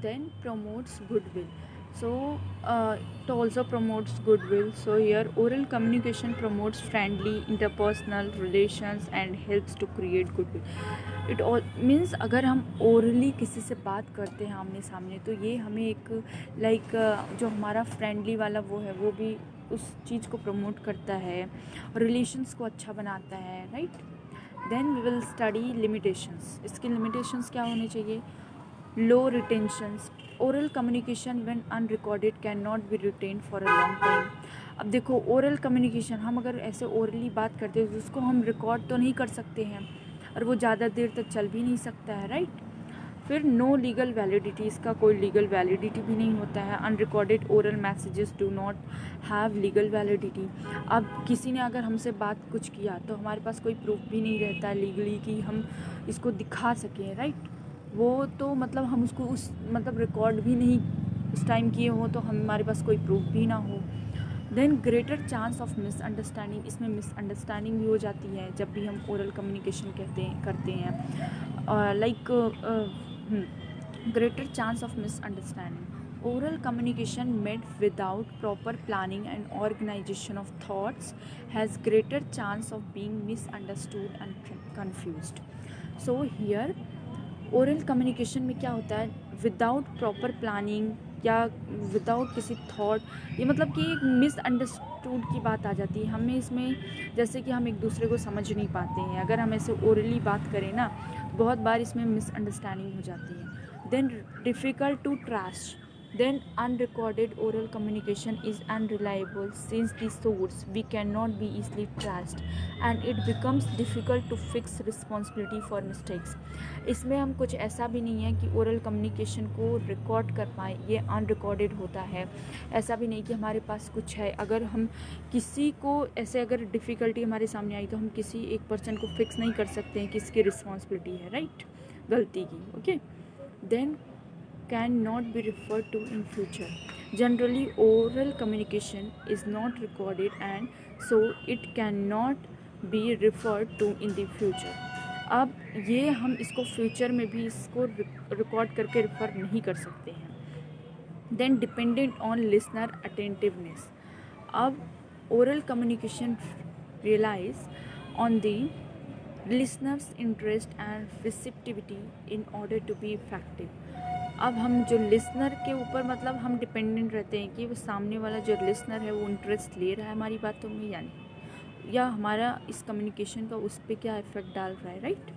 then promotes goodwill. So it also promotes goodwill. So here oral communication promotes friendly interpersonal relations and helps to create goodwill. It all means अगर हम orally किसी से बात करते हैं आमने सामने, तो ये हमें एक लाइक जो हमारा फ्रेंडली वाला वो है वो भी उस चीज़ को प्रमोट करता है, रिलेशंस को अच्छा बनाता है, right. Then we will study limitations. इसके लिमिटेशंस क्या होने चाहिए? Low retentions. Oral communication when unrecorded cannot be retained for a long time. अब देखो ओरल कम्युनिकेशन, हम अगर ऐसे ओरली बात करते हैं तो उसको हम रिकॉर्ड तो नहीं कर सकते हैं और वो ज़्यादा देर तक चल भी नहीं सकता है, राइट. फिर नो लीगल वैलिडिटी, इसका कोई लीगल वैलिडिटी भी नहीं होता है. Unrecorded oral messages do not have legal validity. अब किसी ने अगर हमसे बात कुछ किया तो हमारे पास कोई प्रूफ भी नहीं रहता लीगली कि हम इसको दिखा सकें, राइट. वो तो मतलब हम उसको उस मतलब रिकॉर्ड भी नहीं उस टाइम किए हो तो हमारे पास कोई प्रूफ भी ना हो. Then greater chance of misunderstanding. इसमें मिसअंडरस्टैंडिंग भी हो जाती है जब भी हम ओरल कम्युनिकेशन करते हैं. Like greater chance of misunderstanding. Oral communication made without proper planning and organization of thoughts has greater chance of being misunderstood and confused. So here oral communication में क्या होता है? विदाउट प्रॉपर प्लानिंग या without किसी thought, ये मतलब कि एक मिसअंडरस्टूड की बात आ जाती है हमें इसमें. जैसे कि हम एक दूसरे को समझ नहीं पाते हैं अगर हम ऐसे ओरली बात करें ना, बहुत बार इसमें मिसअंडरस्टैंडिंग हो जाती है. Then difficult to trust. Then unrecorded oral communication is unreliable since the source we cannot be easily traced and it becomes difficult to fix responsibility for mistakes. इसमें हम कुछ ऐसा भी नहीं है कि ओरल कम्युनिकेशन को रिकॉर्ड कर पाए, ये अनरिकॉर्डेड होता है. ऐसा भी नहीं कि हमारे पास कुछ है, अगर हम किसी को ऐसे अगर डिफ़िकल्टी हमारे सामने आई तो हम किसी एक पर्सन को फिक्स नहीं कर सकते हैं कि इसकी रिस्पॉन्सिबिलिटी है, राइट, गलती की. Okay. Then can not be referred to in future. Generally, oral communication is not recorded and so it cannot be referred to in the future. अब ये हम इसको फ्यूचर में भी इसको रिकॉर्ड करके रेफ़र नहीं कर सकते हैं. Then dependent on listener attentiveness. अब oral communication relies on the listener's interest and receptivity in order to be effective. अब हम जो लिसनर के ऊपर मतलब हम डिपेंडेंट रहते हैं कि वो सामने वाला जो लिसनर है वो इंटरेस्ट ले रहा है हमारी बातों में या नहीं, या हमारा इस कम्युनिकेशन का उस पर क्या इफ़ेक्ट डाल रहा है, राइट.